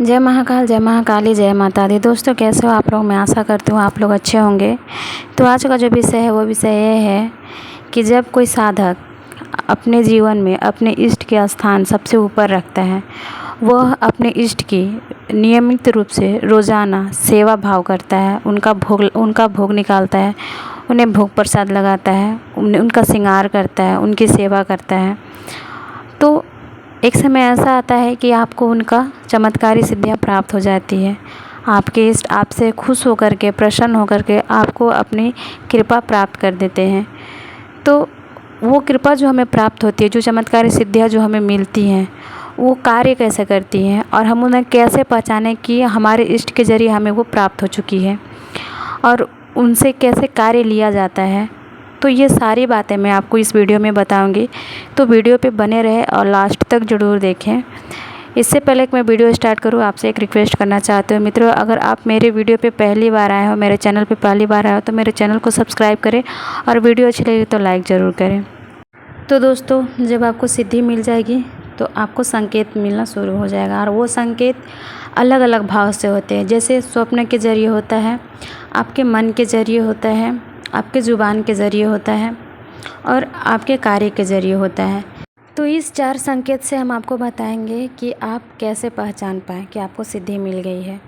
जय महाकाल, जय महाकाली, जय माता दी। दोस्तों कैसे हो आप लोग? मैं आशा करती हूँ आप लोग अच्छे होंगे। तो आज का जो विषय है वो विषय ये है कि जब कोई साधक अपने जीवन में अपने इष्ट के स्थान सबसे ऊपर रखता है, वह अपने इष्ट की नियमित रूप से रोज़ाना सेवा भाव करता है, उनका भोग निकालता है, उन्हें भोग प्रसाद लगाता है, उनका श्रृंगार करता है, उनकी सेवा करता है, तो एक समय ऐसा आता है कि आपको उनका चमत्कारी सिद्धियाँ प्राप्त हो जाती है। आपके इष्ट आपसे खुश होकर के, प्रसन्न होकर के आपको अपनी कृपा प्राप्त कर देते हैं। तो वो कृपा जो हमें प्राप्त होती है, जो चमत्कारी सिद्धियाँ जो हमें मिलती हैं, वो कार्य कैसे करती हैं और हम उन्हें कैसे पहचानें कि हमारे इष्ट के ज़रिए हमें वो प्राप्त हो चुकी है और उनसे कैसे कार्य लिया जाता है। तो ये सारी बातें मैं आपको इस वीडियो में बताऊंगी, तो वीडियो पे बने रहे और लास्ट तक ज़रूर देखें। इससे पहले कि मैं वीडियो स्टार्ट करूँ, आपसे एक रिक्वेस्ट करना चाहती हूँ मित्रों, अगर आप मेरे वीडियो पे पहली बार आए हो, मेरे चैनल पे पहली बार आए हो, तो मेरे चैनल को सब्सक्राइब करें और वीडियो अच्छी लगी तो लाइक ज़रूर करें। तो दोस्तों, जब आपको सिद्धि मिल जाएगी तो आपको संकेत मिलना शुरू हो जाएगा और वो संकेत अलग अलग भाव से होते हैं। जैसे स्वप्न के ज़रिए होता है, आपके मन के ज़रिए होता है, आपके ज़ुबान के ज़रिए होता है और आपके कार्य के ज़रिए होता है। तो इस 4 संकेत से हम आपको बताएंगे कि आप कैसे पहचान पाएँ कि आपको सिद्धि मिल गई है।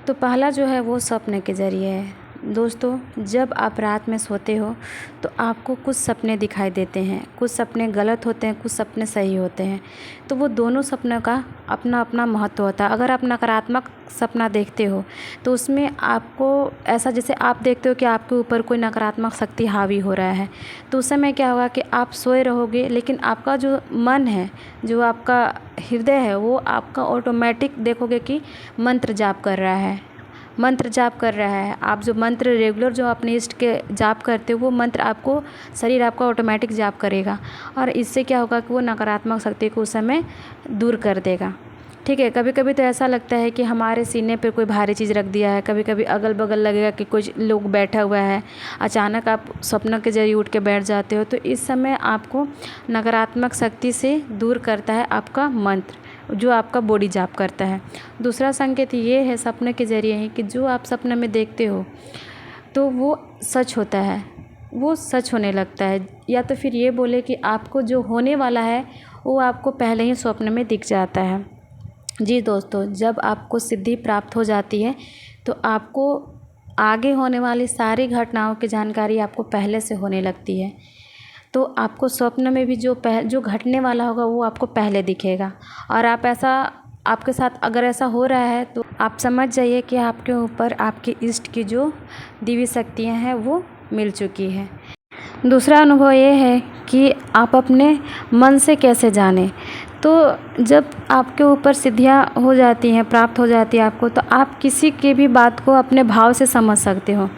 तो पहला जो है वो स्वप्न के ज़रिए है। दोस्तों, जब आप रात में सोते हो तो आपको कुछ सपने दिखाई देते हैं, कुछ सपने गलत होते हैं, कुछ सपने सही होते हैं। तो वो दोनों सपनों का अपना अपना महत्व होता है। अगर आप नकारात्मक सपना देखते हो तो उसमें आपको ऐसा, जैसे आप देखते हो कि आपके ऊपर कोई नकारात्मक शक्ति हावी हो रहा है, तो उस समय क्या होगा कि आप सोए रहोगे, लेकिन आपका जो मन है, जो आपका हृदय है, वो आपका ऑटोमेटिक देखोगे कि मंत्र जाप कर रहा है, मंत्र जाप कर रहा है। आप जो मंत्र रेगुलर जो अपने इष्ट के जाप करते हो, वो मंत्र आपको शरीर आपका ऑटोमेटिक जाप करेगा और इससे क्या होगा कि वो नकारात्मक शक्ति को उस समय दूर कर देगा। ठीक है। कभी कभी तो ऐसा लगता है कि हमारे सीने पे कोई भारी चीज़ रख दिया है, कभी कभी अगल बगल लगेगा कि कुछ लोग बैठा हुआ है, अचानक आप स्वप्न के जरिए उठ के बैठ जाते हो, तो इस समय आपको नकारात्मक शक्ति से दूर करता है आपका मंत्र, जो आपका बॉडी जाप करता है। दूसरा संकेत ये है सपने के ज़रिए है कि जो आप सपने में देखते हो तो वो सच होता है, वो सच होने लगता है, या तो फिर ये बोले कि आपको जो होने वाला है वो आपको पहले ही स्वप्न में दिख जाता है। जी दोस्तों, जब आपको सिद्धि प्राप्त हो जाती है तो आपको आगे होने वाली सारी घटनाओं की जानकारी आपको पहले से होने लगती है। तो आपको स्वप्न में भी जो घटने वाला होगा वो आपको पहले दिखेगा और आपके साथ अगर ऐसा हो रहा है तो आप समझ जाइए कि आपके ऊपर आपके इष्ट की जो दिव्य शक्तियाँ हैं वो मिल चुकी है। दूसरा अनुभव ये है कि आप अपने मन से कैसे जानें। तो जब आपके ऊपर सिद्धियाँ हो जाती हैं, प्राप्त हो जाती है आपको, तो आप किसी की भी बात को अपने भाव से समझ सकते हो।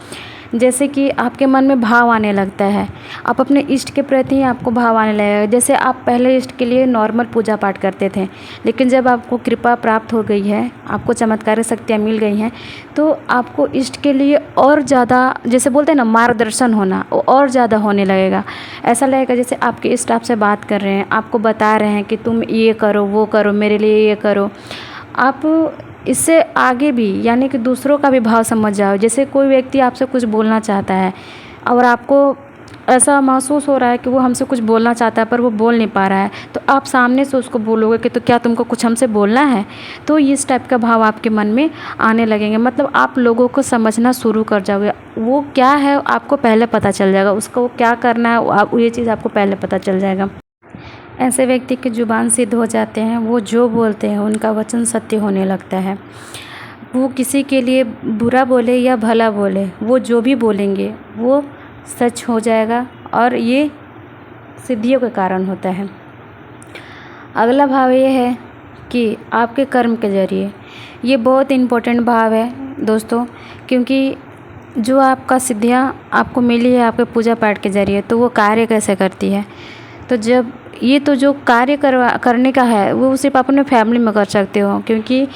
जैसे कि आपके मन में भाव आने लगता है, आप अपने इष्ट के प्रति आपको भाव आने लगेगा। जैसे आप पहले इष्ट के लिए नॉर्मल पूजा पाठ करते थे, लेकिन जब आपको कृपा प्राप्त हो गई है, आपको चमत्कारी शक्तियाँ मिल गई हैं, तो आपको इष्ट के लिए और ज़्यादा, जैसे बोलते हैं ना, मार्गदर्शन होना, वो और ज़्यादा होने लगेगा। ऐसा लगेगा जैसे आपके इष्ट आपसे बात कर रहे हैं, आपको बता रहे हैं कि तुम ये करो, वो करो, मेरे लिए ये करो। आप इससे आगे भी, यानी कि दूसरों का भी भाव समझ जाओ। जैसे कोई व्यक्ति आपसे कुछ बोलना चाहता है और आपको ऐसा महसूस हो रहा है कि वो हमसे कुछ बोलना चाहता है पर वो बोल नहीं पा रहा है, तो आप सामने से उसको बोलोगे कि तो क्या तुमको कुछ हमसे बोलना है। तो इस टाइप का भाव आपके मन में आने लगेंगे, मतलब आप लोगों को समझना शुरू कर जाओगे। वो क्या है आपको पहले पता चल जाएगा, उसको क्या करना है आप, ये चीज़ आपको पहले पता चल जाएगा। ऐसे व्यक्ति की जुबान सिद्ध हो जाते हैं, वो जो बोलते हैं उनका वचन सत्य होने लगता है। वो किसी के लिए बुरा बोले या भला बोले, वो जो भी बोलेंगे वो सच हो जाएगा और ये सिद्धियों के कारण होता है। अगला भाव ये है कि आपके कर्म के ज़रिए, ये बहुत इम्पोर्टेंट भाव है दोस्तों, क्योंकि जो आपका सिद्धियाँ आपको मिली है आपके पूजा पाठ के ज़रिए, तो वो कार्य कैसे करती है। तो जब ये तो जो कार्य करने का है वो सिर्फ अपने फैमिली में कर सकते हो, क्योंकि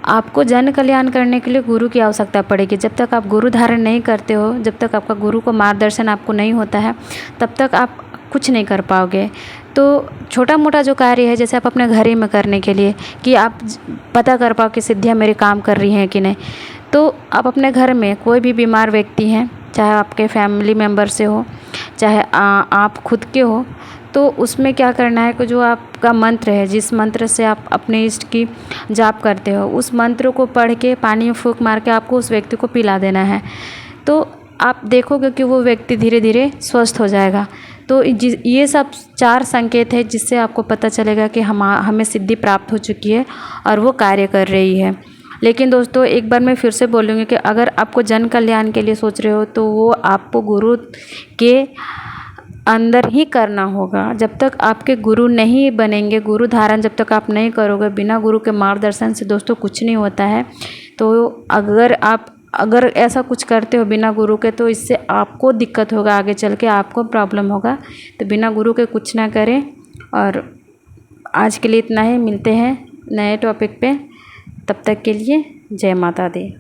आपको जन कल्याण करने के लिए गुरु की आवश्यकता पड़ेगी। जब तक आप गुरु धारण नहीं करते हो, जब तक आपका गुरु को मार्गदर्शन आपको नहीं होता है, तब तक आप कुछ नहीं कर पाओगे। तो छोटा मोटा जो कार्य है, जैसे आप अपने घर ही में करने के लिए कि आप पता कर पाओ कि सिद्धियाँ मेरे काम कर रही हैं कि नहीं, तो आप अपने घर में कोई भी बीमार व्यक्ति हैं, चाहे आपके फैमिली मेम्बर से हो, चाहे आप खुद के हो, तो उसमें क्या करना है कि जो आपका मंत्र है, जिस मंत्र से आप अपने इष्ट की जाप करते हो, उस मंत्र को पढ़ के पानी में फूंक मार के आपको उस व्यक्ति को पिला देना है। तो आप देखोगे कि वो व्यक्ति धीरे धीरे स्वस्थ हो जाएगा। तो ये सब 4 संकेत है जिससे आपको पता चलेगा कि हमें सिद्धि प्राप्त हो चुकी है और वो कार्य कर रही है। लेकिन दोस्तों, एक बार मैं फिर से बोलूँगी कि अगर आपको जन कल्याण के लिए सोच रहे हो तो वो आपको गुरु के अंदर ही करना होगा। जब तक आपके गुरु नहीं बनेंगे, गुरु धारण जब तक आप नहीं करोगे, बिना गुरु के मार्गदर्शन से दोस्तों कुछ नहीं होता है। तो अगर ऐसा कुछ करते हो बिना गुरु के, तो इससे आपको दिक्कत होगा, आगे चल के आपको प्रॉब्लम होगा। तो बिना गुरु के कुछ ना करें। और आज के लिए इतना ही, मिलते हैं नए टॉपिक पे। तब तक के लिए जय माता दी।